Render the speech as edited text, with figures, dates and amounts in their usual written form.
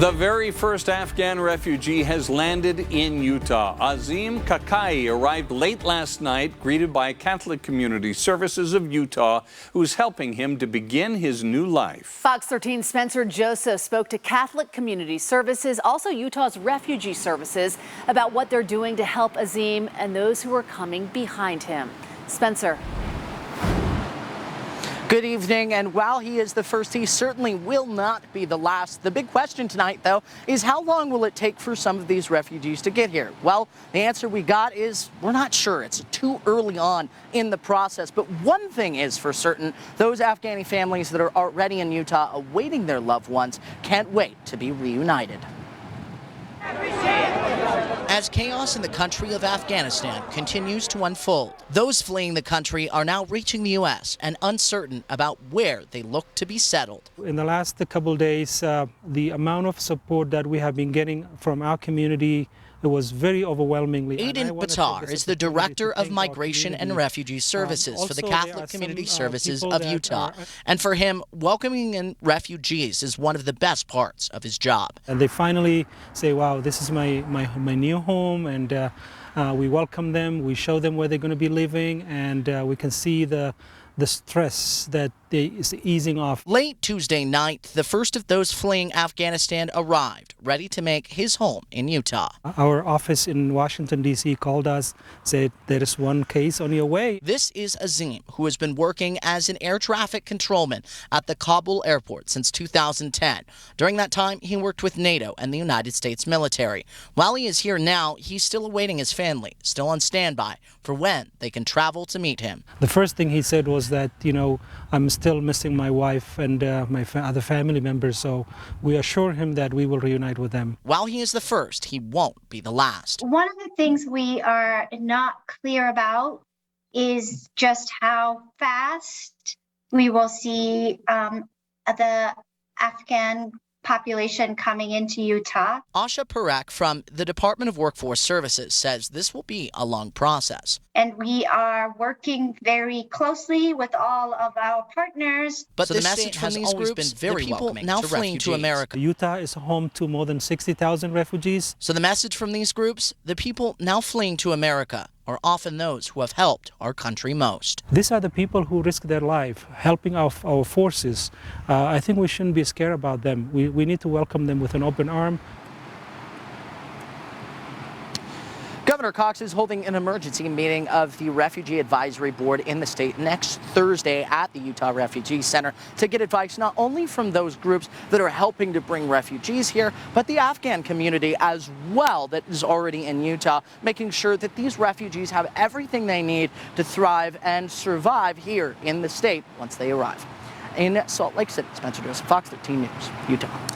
The very first Afghan refugee has landed in Utah. Azim arrived late last night, greeted by Catholic Community Services of Utah, who's helping him to begin his new life. Fox 13's Spencer Joseph spoke to Catholic Community Services, also Utah's Refugee Services, about what they're doing to help Azim and those who are coming behind him. Spencer. Good evening, and while he is the first, he certainly will not be the last. The big question tonight, though, is how long will it take for some of these refugees to get here? Well, the answer we got is we're not sure. It's too early on in the process. But one thing is for certain, those Afghani families that are already in Utah awaiting their loved ones can't wait to be reunited. As chaos in the country of Afghanistan continues to unfold, those fleeing the country are now reaching the U.S. and uncertain about where they look to be settled. In the last couple days, the amount of support that we have been getting from our community, it was very overwhelmingly. Aiden Batar is the Director of Migration and Refugee Services for the Catholic Community Services of Utah. And for him, welcoming in refugees is one of the best parts of his job. And they finally say, wow, this is my new home, and we welcome them, we show them where they're going to be living, and we can see the stress that is easing off. Late Tuesday night, the first of those fleeing Afghanistan arrived, ready to make his home in Utah. Our office in Washington, D.C. called us, said there is one case on your way. This is Azim, who has been working as an air traffic controlman at the Kabul Airport since 2010. During that time, he worked with NATO and the United States military. While he is here now, he's still awaiting his family, still on standby for when they can travel to meet him. The first thing he said was that, you know, I'm still missing my wife and my other family members, so we assure him that we will reunite with them. While he is the first, he won't be the last. One of the things we are not clear about is just how fast we will see the Afghan population coming into Utah. Asha Parak from the Department of Workforce Services says this will be a long process. And we are working very closely with all of our partners. But so the message from these groups been very welcoming now to fleeing refugees. To America. Utah is home to more than 60,000 refugees. So the message from these groups, the people now fleeing to America are often those who have helped our country most. These are the people who risk their life helping our forces. I think we shouldn't be scared about them. We need to welcome them with an open arm. Governor Cox is holding an emergency meeting of the Refugee Advisory Board in the state next Thursday at the Utah Refugee Center to get advice not only from those groups that are helping to bring refugees here, but the Afghan community as well that is already in Utah, making sure that these refugees have everything they need to thrive and survive here in the state once they arrive. In Salt Lake City, Spencer Joseph, Fox 13 News, Utah.